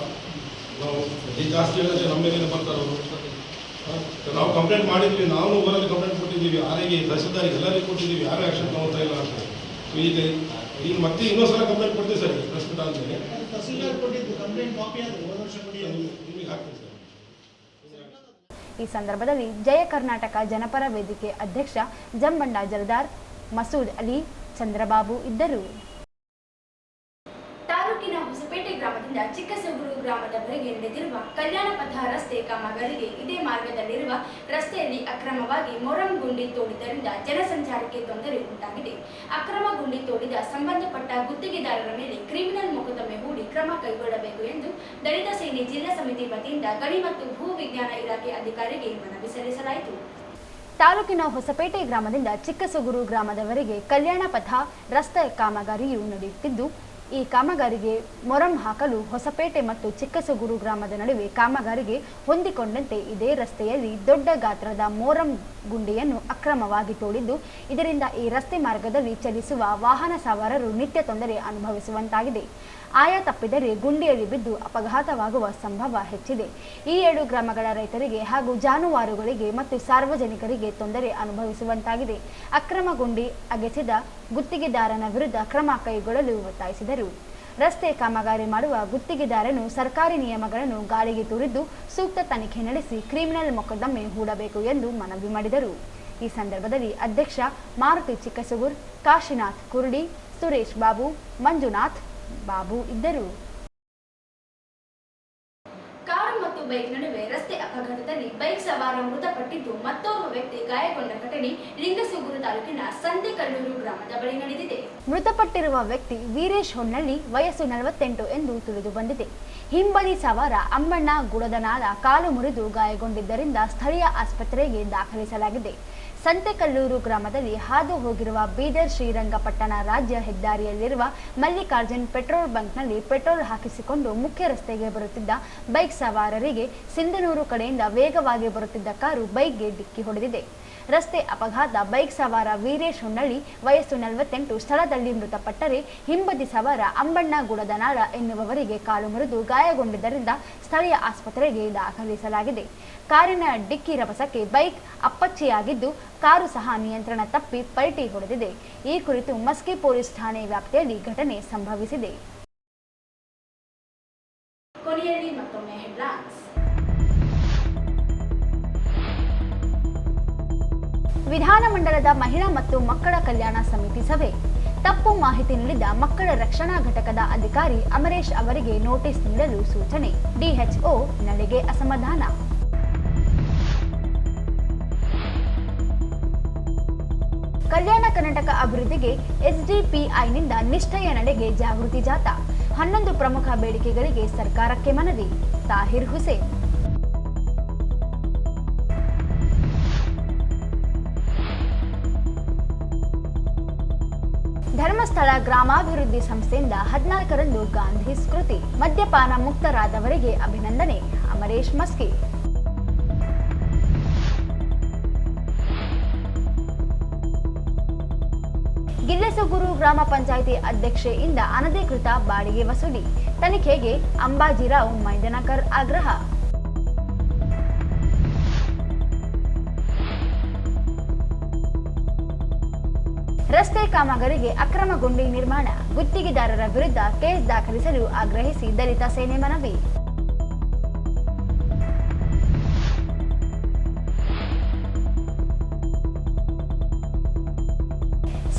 ನಾವು ಜಾಸ್ತಿ ಹೇಳಿದ್ರೆ ನಮ್ಮ ಮೇಲೆ ಬರ್ತಾರೆ ಅವರು. ನಾವು ಕಂಪ್ಲೇಂಟ್ ಮಾಡಿದ್ವಿ, ನಾವು ಊರಲ್ಲಿ ಕಂಪ್ಲೇಂಟ್ ಕೊಟ್ಟಿದ್ದೀವಿ, ಆರಿಗೆ ತಹಸೀಲ್ದಾರಿಗೆ ಎಲ್ಲರಿಗೂ ಕೊಟ್ಟಿದ್ದೀವಿ, ಯಾರು ಆ್ಯಕ್ಷನ್ ತಗೋತಾ ಇಲ್ಲ ಅಂತ. ಸೊ ಈಗ ಮತ್ತೆ ಇನ್ನೊಂದ್ಸಲ ಕಂಪ್ಲೇಂಟ್ ಕೊಡ್ತೀವಿ ಸರ್. ಪ್ರಸ್ತುತ ಆದಮೇಲೆ ನಿಮಗೆ ಹಾಕ್ತೀವಿ ಸರ್. ಈ ಸಂದರ್ಭದಲ್ಲಿ ಜಯ ಕರ್ನಾಟಕ ಜನಪರ ವೇದಿಕೆ ಅಧ್ಯಕ್ಷ ಜಂಬಂಡ ಜರದಾರ್, ಮಸೂದ್ ಅಲಿ, ಚಂದ್ರಬಾಬು ಇದ್ದರು. ತಾಲೂಕಿನ ಹೊಸಪೇಟೆ ಗ್ರಾಮದಿಂದ ಚಿಕ್ಕಸೂಗೂರು ಗ್ರಾಮದವರೆಗೆ ನಡೆದಿರುವ ಕಲ್ಯಾಣ ಪಥ ರಸ್ತೆ ಕಾಮಗಾರಿಗೆ ಇದೇ ಮಾರ್ಗದಲ್ಲಿರುವ ರಸ್ತೆಯಲ್ಲಿ ಅಕ್ರಮವಾಗಿ ಮೊರಂ ಗುಂಡಿ ತೋಡಿದ್ದರಿಂದ ಜನಸಂಚಾರಕ್ಕೆ ತೊಂದರೆ ಉಂಟಾಗಿದೆ. ಅಕ್ರಮ ಗುಂಡಿ ತೋಡಿದ ಸಂಬಂಧಪಟ್ಟ ಗುತ್ತಿಗೆದಾರರ ಮೇಲೆ ಕ್ರಿಮಿನಲ್ ಮೊಕದ್ದಮೆ ಹೂಡಿ ಕ್ರಮ ಕೈಗೊಳ್ಳಬೇಕು ಎಂದು ದಲಿತ ಸೇನೆ ಜಿಲ್ಲಾ ಸಮಿತಿ ವತಿಯಿಂದ ಗಣಿ ಮತ್ತು ಭೂ ವಿಜ್ಞಾನ ಇಲಾಖೆ ಅಧಿಕಾರಿಗೆ ಮನವಿ ಸಲ್ಲಿಸಲಾಯಿತು. ತಾಲೂಕಿನ ಹೊಸಪೇಟೆ ಗ್ರಾಮದಿಂದ ಚಿಕ್ಕಸೂಗೂರು ಗ್ರಾಮದವರೆಗೆ ಕಲ್ಯಾಣ ಪಥ ರಸ್ತೆ ಕಾಮಗಾರಿಯು ನಡೆಯುತ್ತಿದ್ದು, ಈ ಕಾಮಗಾರಿಗೆ ಮೊರಂ ಹಾಕಲು ಹೊಸಪೇಟೆ ಮತ್ತು ಚಿಕ್ಕಸೂಗೂರು ಗ್ರಾಮದ ನಡುವೆ ಕಾಮಗಾರಿಗೆ ಹೊಂದಿಕೊಂಡಂತೆ ಇದೇ ರಸ್ತೆಯಲ್ಲಿ ದೊಡ್ಡ ಗಾತ್ರದ ಮೊರಂ ಗುಂಡಿಯನ್ನು ಅಕ್ರಮವಾಗಿ ತೋಡಿದ್ದು, ಇದರಿಂದ ಈ ರಸ್ತೆ ಮಾರ್ಗದಲ್ಲಿ ಚಲಿಸುವ ವಾಹನ ಸವಾರರು ನಿತ್ಯ ತೊಂದರೆ ಅನುಭವಿಸುವಂತಾಗಿದೆ. ಆಯ ತಪ್ಪಿದರೆ ಗುಂಡಿಯಲ್ಲಿ ಬಿದ್ದು ಅಪಘಾತವಾಗುವ ಸಂಭವ ಹೆಚ್ಚಿದೆ. ಈ 7 ಗ್ರಾಮಗಳ ರೈತರಿಗೆ ಹಾಗೂ ಜಾನುವಾರುಗಳಿಗೆ ಮತ್ತು ಸಾರ್ವಜನಿಕರಿಗೆ ತೊಂದರೆ ಅನುಭವಿಸುವಂತಾಗಿದೆ. ಅಕ್ರಮ ಗುಂಡಿ ಅಗೆಸಿದ ಗುತ್ತಿಗೆದಾರನ ವಿರುದ್ಧ ಕ್ರಮ ಕೈಗೊಳ್ಳಲು ಒತ್ತಾಯಿಸಿದರು. ರಸ್ತೆ ಕಾಮಗಾರಿ ಮಾಡುವ ಗುತ್ತಿಗೆದಾರನು ಸರ್ಕಾರಿ ನಿಯಮಗಳನ್ನು ಗಾಳಿಗೆ ತೂರಿದ್ದು ಸೂಕ್ತ ತನಿಖೆ ನಡೆಸಿ ಕ್ರಿಮಿನಲ್ ಮೊಕದ್ದಮೆ ಹೂಡಬೇಕು ಎಂದು ಮನವಿ ಮಾಡಿದರು. ಈ ಸಂದರ್ಭದಲ್ಲಿ ಅಧ್ಯಕ್ಷ ಮಾರುತಿ ಚಿಕ್ಕಸೂಗೂರ್, ಕಾಶಿನಾಥ್ ಕುರುಡಿ, ಸುರೇಶ್ ಬಾಬು, ಮಂಜುನಾಥ್ ಬಾಬು ಇದ್ದರು. ಕಾರು ಮತ್ತು ಬೈಕ್ ನಡುವೆ ರಸ್ತೆ ಅಪಘಾತದಲ್ಲಿ ಬೈಕ್ ಸವಾರ ಮೃತಪಟ್ಟಿದ್ದು, ಮತ್ತೋರ್ವ ವ್ಯಕ್ತಿ ಗಾಯಗೊಂಡ ಘಟನೆ ಲಿಂಗಸೂಗೂರು ತಾಲೂಕಿನ ಸಂತೆಕಲ್ಲೂರು ಗ್ರಾಮದ ಬಳಿ ನಡೆದಿದೆ. ಮೃತಪಟ್ಟಿರುವ ವ್ಯಕ್ತಿ ವೀರೇಶ್ ಹೊನ್ನಳ್ಳಿ, ವಯಸ್ಸು 48 ಎಂದು ತಿಳಿದು ಬಂದಿದೆ. ಹಿಂಬದಿ ಸವಾರ ಅಂಬಣ್ಣ ಗುಡದನಾಳ ಕಾಲು ಮುರಿದು ಗಾಯಗೊಂಡಿದ್ದರಿಂದ ಸ್ಥಳೀಯ ಆಸ್ಪತ್ರೆಗೆ ದಾಖಲಿಸಲಾಗಿದೆ. ಸಂತೆಕಲ್ಲೂರು ಗ್ರಾಮದಲ್ಲಿ ಹಾದು ಹೋಗಿರುವ ಬೀದರ್ ಶ್ರೀರಂಗಪಟ್ಟಣ ರಾಜ್ಯ ಹೆದ್ದಾರಿಯಲ್ಲಿರುವ ಮಲ್ಲಿಕಾರ್ಜುನ್ ಪೆಟ್ರೋಲ್ ಬಂಕ್ನಲ್ಲಿ ಪೆಟ್ರೋಲ್ ಹಾಕಿಸಿಕೊಂಡು ಮುಖ್ಯ ರಸ್ತೆಗೆ ಬರುತ್ತಿದ್ದ ಬೈಕ್ ಸವಾರರಿಗೆ ಸಿಂಧನೂರು ಕಡೆಯಿಂದ ವೇಗವಾಗಿ ಬರುತ್ತಿದ್ದ ಕಾರು ಬೈಕ್ಗೆ ಡಿಕ್ಕಿ ಹೊಡೆದಿದೆ. ರಸ್ತೆ ಅಪಘಾತ ಬೈಕ್ ಸವಾರ ವೀರೇಶ್ ಹೊನ್ನಳ್ಳಿ, ವಯಸ್ಸು 48 ಸ್ಥಳದಲ್ಲಿ ಮೃತಪಟ್ಟರೆ, ಹಿಂಬದಿ ಸವಾರ ಅಂಬಣ್ಣ ಗುಡದನಾಳ ಎನ್ನುವವರಿಗೆ ಕಾಲು ಮುರಿದು ಗಾಯಗೊಂಡಿದ್ದರಿಂದ ಸ್ಥಳೀಯ ಆಸ್ಪತ್ರೆಗೆ ದಾಖಲಿಸಲಾಗಿದೆ. ಕಾರಿನ ಡಿಕ್ಕಿ ರಭಸಕ್ಕೆ ಬೈಕ್ ಅಪ್ಪಚ್ಚಿಯಾಗಿದ್ದು, ಕಾರು ಸಹ ನಿಯಂತ್ರಣ ತಪ್ಪಿ ಪಲ್ಟಿ ಹೊಡೆದಿದೆ. ಈ ಕುರಿತು ಮಸ್ಕಿ ಪೊಲೀಸ್ ಠಾಣೆ ವ್ಯಾಪ್ತಿಯಲ್ಲಿ ಘಟನೆ ಸಂಭವಿಸಿದೆ. ಕೊನೆಯಲ್ಲಿ ಮತ್ತೊಮ್ಮೆ ಹೆಡ್ಲೈನ್ಸ್. ವಿಧಾನಮಂಡಲದ ಮಹಿಳಾ ಮತ್ತು ಮಕ್ಕಳ ಕಲ್ಯಾಣ ಸಮಿತಿ ಸಭೆ. ತಪ್ಪು ಮಾಹಿತಿ ನೀಡಿದ ಮಕ್ಕಳ ರಕ್ಷಣಾ ಘಟಕದ ಅಧಿಕಾರಿ ಅಮರೇಶ್ ಅವರಿಗೆ ನೋಟಿಸ್ ನೀಡಲು ಸೂಚನೆ. ಡಿಎಚ್ಒ ನಡೆಗೆ ಅಸಮಾಧಾನ. ಕಲ್ಯಾಣ ಕರ್ನಾಟಕ ಅಭಿವೃದ್ಧಿಗೆ ಎಸ್ಡಿಪಿಐನಿಂದ ನಿಷ್ಠೆಯ ನಡೆಗೆ ಜಾಗೃತಿ ಜಾಥಾ. 11 ಪ್ರಮುಖ ಬೇಡಿಕೆಗಳಿಗೆ ಸರ್ಕಾರಕ್ಕೆ ಮನವಿ. ತಾಹಿರ್ ಹುಸೇನ್. ಧರ್ಮಸ್ಥಳ ಗ್ರಾಮಾಭಿವೃದ್ಧಿ ಸಂಸ್ಥೆಯಿಂದ 14ರಂದು ಗಾಂಧಿ ಸ್ಮೃತಿ. ಮದ್ಯಪಾನ ಮುಕ್ತರಾದವರಿಗೆ ಅಭಿನಂದನೆ. ಅಮರೇಶ್ ಮಸ್ಕಿ. ಗಿಲ್ಲೆಸೂಗೂರು ಗ್ರಾಮ ಪಂಚಾಯಿತಿ ಅಧ್ಯಕ್ಷೆಯಿಂದ ಅನಧಿಕೃತ ಬಾಡಿಗೆ ವಸೂಲಿ. ತನಿಖೆಗೆ ಅಂಬಾಜಿರಾವ್ ಮೈದನಕರ್ ಆಗ್ರಹ. ರಸ್ತೆ ಕಾಮಗಾರಿಗೆ ಅಕ್ರಮ ಗುಂಡಿ ನಿರ್ಮಾಣ. ಗುತ್ತಿಗೆದಾರರ ವಿರುದ್ಧ ಕೇಸ್ ದಾಖಲಿಸಲು ಆಗ್ರಹಿಸಿ ದಲಿತ ಸೇನೆ ಮನವಿ.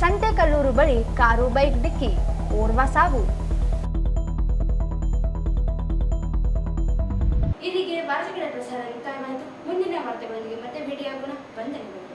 ಸಂತೆಕಲ್ಲೂರು ಬಳಿ ಕಾರು ಬೈಕ್ ಡಿಕ್ಕಿ, ಓರ್ವ ಸಾವು. ಇಲ್ಲಿಗೆ ವಾರ್ತೆಗಳ ಪ್ರಸಾರ ಮುಕ್ತಾಯವಾಯಿತು. ಮುಂದಿನ ವಾರ್ತೆಗಳೊಂದಿಗೆ ಮತ್ತೆ ಭೇಟಿಯಾಗೋಣ. ವಂದನೆಗಳು.